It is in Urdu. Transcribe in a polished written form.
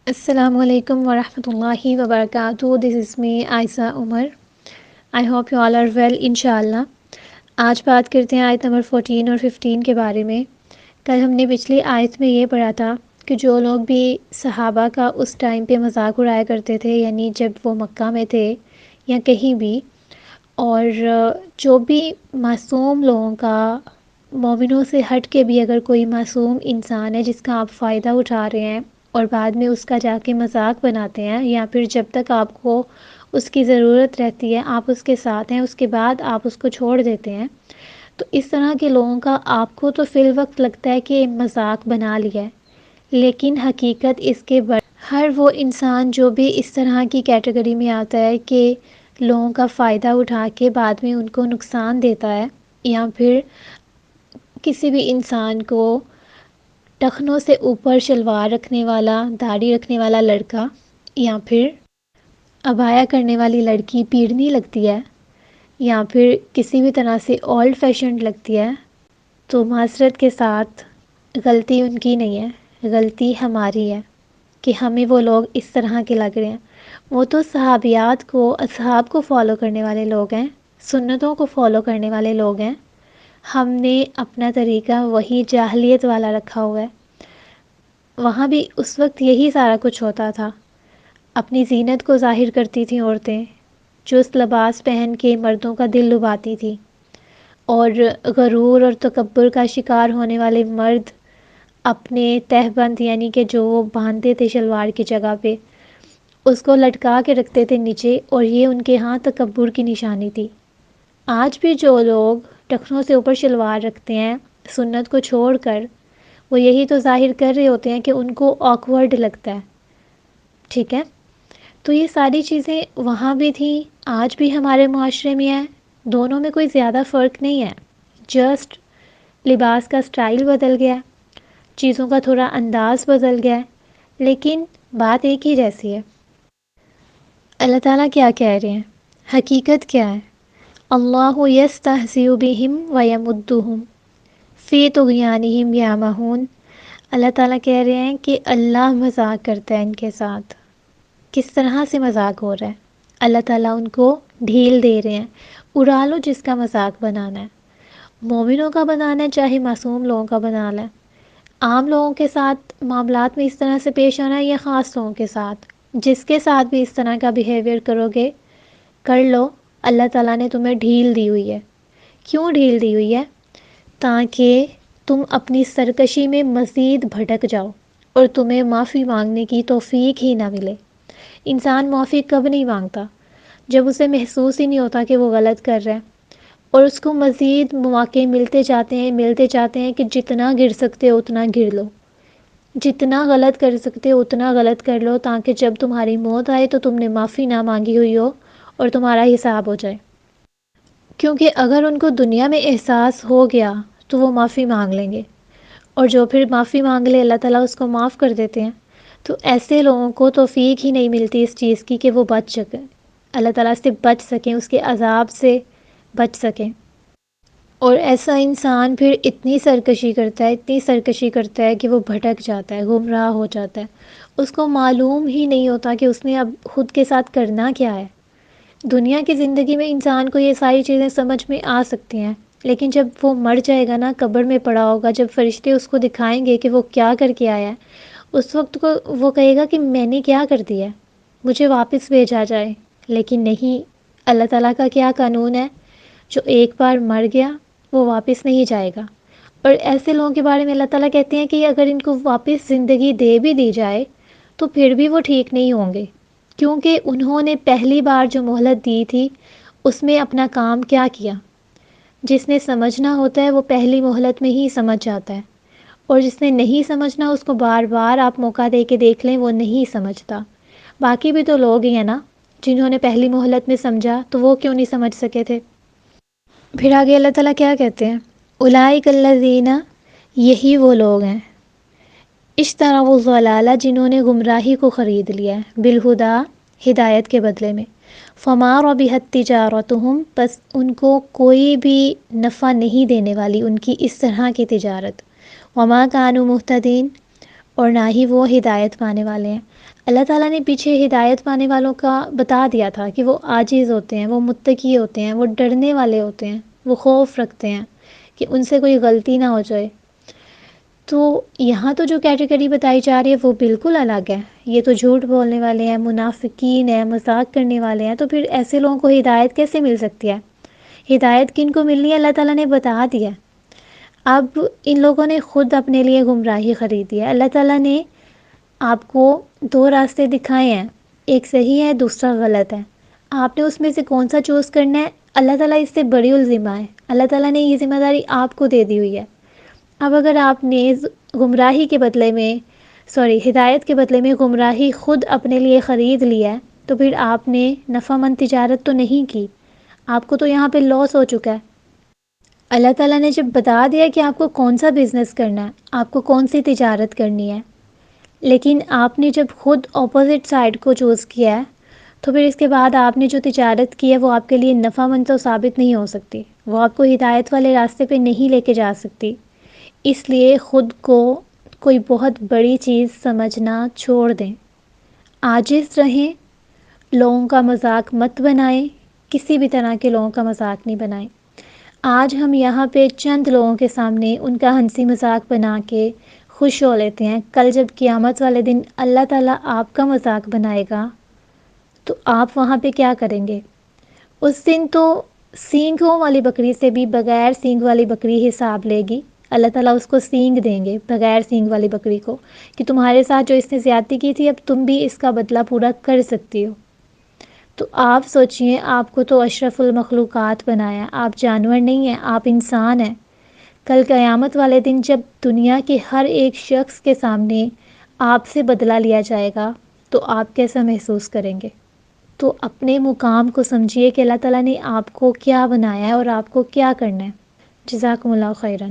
السلام علیکم ورحمۃ اللہ وبرکاتہ. This is me Ayesha Omar. I hope you all are well انشاءاللہ. آج بات کرتے ہیں آیت نمبر 14 اور 15 کے بارے میں. کل ہم نے پچھلی آیت میں یہ پڑھا تھا کہ جو لوگ بھی صحابہ کا اس ٹائم پہ مذاق اڑایا کرتے تھے، یعنی جب وہ مکہ میں تھے یا کہیں بھی، اور جو بھی معصوم لوگوں کا، مومنوں سے ہٹ کے بھی اگر کوئی معصوم انسان ہے جس کا آپ فائدہ اٹھا رہے ہیں اور بعد میں اس کا جا کے مذاق بناتے ہیں، یا پھر جب تک آپ کو اس کی ضرورت رہتی ہے آپ اس کے ساتھ ہیں، اس کے بعد آپ اس کو چھوڑ دیتے ہیں، تو اس طرح کے لوگوں کا آپ کو تو فی الوقت لگتا ہے کہ مذاق بنا لیا ہے، لیکن حقیقت اس کے ہر وہ انسان جو بھی اس طرح کی کیٹیگری میں آتا ہے کہ لوگوں کا فائدہ اٹھا کے بعد میں ان کو نقصان دیتا ہے، یا پھر کسی بھی انسان کو ٹخنوں سے اوپر شلوار رکھنے والا، داڑھی رکھنے والا لڑکا، یا پھر عبایا کرنے والی لڑکی پیڑنی لگتی ہے، یا پھر کسی بھی طرح سے اولڈ فیشنڈ لگتی ہے، تو معذرت کے ساتھ غلطی ان کی نہیں ہے، غلطی ہماری ہے کہ ہمیں وہ لوگ اس طرح کے لگ رہے ہیں. وہ تو صحابیات کو، اصحاب کو فالو کرنے والے لوگ ہیں، سنتوں کو فالو کرنے والے لوگ ہیں. ہم نے اپنا طریقہ وہی جاہلیت والا رکھا ہوا ہے. وہاں بھی اس وقت یہی سارا کچھ ہوتا تھا. اپنی زینت کو ظاہر کرتی تھیں عورتیں، چست لباس پہن کے مردوں کا دل لبھاتی تھیں، اور غرور اور تکبر کا شکار ہونے والے مرد اپنے تہبند، یعنی کہ جو وہ باندھتے تھے شلوار کی جگہ پہ، اس کو لٹکا کے رکھتے تھے نیچے، اور یہ ان کے ہاں تکبر کی نشانی تھی. آج بھی جو لوگ ٹخنوں سے اوپر شلوار رکھتے ہیں سنت کو چھوڑ کر، وہ یہی تو ظاہر کر رہے ہوتے ہیں کہ ان کو آکورڈ لگتا ہے. ٹھیک ہے، تو یہ ساری چیزیں وہاں بھی تھیں، آج بھی ہمارے معاشرے میں ہیں. دونوں میں کوئی زیادہ فرق نہیں ہے، جسٹ لباس کا سٹائل بدل گیا، چیزوں کا تھوڑا انداز بدل گیا، لیکن بات ایک ہی جیسی ہے. اللہ تعالیٰ کیا کہہ رہے ہیں؟ حقیقت کیا ہے؟ اللہ یستہزئ بہم ویمدہم فی طغیانہم یعمہون. اللہ تعالیٰ کہہ رہے ہیں کہ اللہ مذاق کرتا ہے ان کے ساتھ. کس طرح سے مذاق ہو رہا ہے؟ اللہ تعالیٰ ان کو ڈھیل دے رہے ہیں، اڑا لو جس کا مذاق بنانا ہے. مومنوں کا بنانا ہے چاہے معصوم لوگوں کا بنانا ہے. عام لوگوں کے ساتھ معاملات میں اس طرح سے پیش آنا ہے یا خاص لوگوں کے ساتھ؟ جس کے ساتھ بھی اس طرح کا بیہیویئر کرو گے کر لو، اللہ تعالیٰ نے تمہیں ڈھیل دی ہوئی ہے. کیوں ڈھیل دی ہوئی ہے؟ تاکہ تم اپنی سرکشی میں مزید بھٹک جاؤ اور تمہیں معافی مانگنے کی توفیق ہی نہ ملے. انسان معافی کب نہیں مانگتا؟ جب اسے محسوس ہی نہیں ہوتا کہ وہ غلط کر رہا ہے، اور اس کو مزید مواقع ملتے جاتے ہیں کہ جتنا گر سکتے ہو اتنا گر لو، جتنا غلط کر سکتے ہو اتنا غلط کر لو، تاکہ جب تمہاری موت آئے تو تم نے معافی نہ مانگی ہوئی ہو اور تمہارا حساب ہو جائے. کیونکہ اگر ان کو دنیا میں احساس ہو گیا تو وہ معافی مانگ لیں گے، اور جو پھر معافی مانگ لے اللہ تعالیٰ اس کو معاف کر دیتے ہیں. تو ایسے لوگوں کو توفیق ہی نہیں ملتی اس چیز کی کہ وہ بچ سکیں، اللہ تعالیٰ سے بچ سکیں، اس کے عذاب سے بچ سکیں. اور ایسا انسان پھر اتنی سرکشی کرتا ہے کہ وہ بھٹک جاتا ہے، گمراہ ہو جاتا ہے. اس کو معلوم ہی نہیں ہوتا کہ اس نے اب خود کے ساتھ کرنا کیا ہے. دنیا کی زندگی میں انسان کو یہ ساری چیزیں سمجھ میں آ سکتی ہیں، لیکن جب وہ مر جائے گا نا، قبر میں پڑا ہوگا، جب فرشتے اس کو دکھائیں گے کہ وہ کیا کر کے آیا ہے، اس وقت کو وہ کہے گا کہ میں نے کیا کر دیا، مجھے واپس بھیجا جائے. لیکن نہیں، اللہ تعالیٰ کا کیا قانون ہے؟ جو ایک بار مر گیا وہ واپس نہیں جائے گا. اور ایسے لوگوں کے بارے میں اللہ تعالیٰ کہتے ہیں کہ اگر ان کو واپس زندگی دے بھی دی جائے تو پھر بھی وہ ٹھیک نہیں ہوں گے، کیونکہ انہوں نے پہلی بار جو مہلت دی تھی اس میں اپنا کام کیا کیا. جس نے سمجھنا ہوتا ہے وہ پہلی مہلت میں ہی سمجھ جاتا ہے، اور جس نے نہیں سمجھنا اس کو بار بار آپ موقع دے کے دیکھ لیں، وہ نہیں سمجھتا. باقی بھی تو لوگ ہی ہیں نا جنہوں نے پہلی مہلت میں سمجھا، تو وہ کیوں نہیں سمجھ سکے تھے؟ پھر آگے اللہ تعالیٰ کیا کہتے ہیں؟ اولئک الذین، یہی وہ لوگ ہیں، اشتروا الضلالہ، جنہوں نے گمراہی کو خرید لیا ہے، بالہدی، ہدایت کے بدلے میں. فما ربحت تجارتہم، پس ان کو کوئی بھی نفع نہیں دینے والی ان کی اس طرح کی تجارت. وما کانوا مہتدین، اور نہ ہی وہ ہدایت پانے والے ہیں. اللہ تعالیٰ نے پیچھے ہدایت پانے والوں کا بتا دیا تھا کہ وہ عاجز ہوتے ہیں، وہ متقی ہوتے ہیں، وہ ڈرنے والے ہوتے ہیں، وہ خوف رکھتے ہیں کہ ان سے کوئی غلطی نہ ہو جائے۔ تو یہاں تو جو کیٹیگری بتائی جا رہی ہے وہ بالکل الگ ہے۔ یہ تو جھوٹ بولنے والے ہیں، منافقین ہیں، مذاق کرنے والے ہیں، تو پھر ایسے لوگوں کو ہدایت کیسے مل سکتی ہے؟ ہدایت کن کو ملنی ہے اللہ تعالیٰ نے بتا دیا۔ اب ان لوگوں نے خود اپنے لیے گمراہی خریدی ہے۔ اللہ تعالیٰ نے آپ کو دو راستے دکھائے ہیں، ایک صحیح ہے، دوسرا غلط ہے۔ آپ نے اس میں سے کون سا چوز کرنا ہے؟ اللہ تعالیٰ اس سے بڑی الذمہ ہے۔ اللہ تعالیٰ نے یہ ذمہ داری آپ کو دے دی ہوئی ہے۔ اب اگر آپ نے گمراہی کے بدلے میں ہدایت کے بدلے میں گمراہی خود اپنے لیے خرید لیا ہے، تو پھر آپ نے نفع مند تجارت تو نہیں کی، آپ کو تو یہاں پہ لاس ہو چکا ہے۔ اللہ تعالیٰ نے جب بتا دیا کہ آپ کو کون سا بزنس کرنا ہے، آپ کو کون سی تجارت کرنی ہے، لیکن آپ نے جب خود اپوزٹ سائڈ کو چوز کیا ہے، تو پھر اس کے بعد آپ نے جو تجارت کی ہے وہ آپ کے لیے نفع مند تو ثابت نہیں ہو سکتی، وہ آپ کو ہدایت والے راستے پہ نہیں لے کے جا سکتی۔ اس لیے خود کو کوئی بہت بڑی چیز سمجھنا چھوڑ دیں، عاجز رہیں، لوگوں کا مذاق مت بنائیں، کسی بھی طرح کے لوگوں کا مذاق نہیں بنائیں۔ آج ہم یہاں پہ چند لوگوں کے سامنے ان کا ہنسی مذاق بنا کے خوش ہو لیتے ہیں، کل جب قیامت والے دن اللہ تعالیٰ آپ کا مذاق بنائے گا تو آپ وہاں پہ کیا کریں گے؟ اس دن تو سینگوں والی بکری سے بھی بغیر سینگ والی بکری حساب لے گی۔ اللہ تعالیٰ اس کو سینگ دیں گے بغیر سینگ والی بکری کو، کہ تمہارے ساتھ جو اس نے زیادتی کی تھی اب تم بھی اس کا بدلہ پورا کر سکتی ہو۔ تو آپ سوچئے، آپ کو تو اشرف المخلوقات بنایا، آپ جانور نہیں ہیں، آپ انسان ہیں۔ کل قیامت والے دن جب دنیا کے ہر ایک شخص کے سامنے آپ سے بدلہ لیا جائے گا تو آپ کیسا محسوس کریں گے؟ تو اپنے مقام کو سمجھیے کہ اللہ تعالیٰ نے آپ کو کیا بنایا ہے اور آپ کو کیا کرنا ہے۔ جزاکم اللہ خیراً۔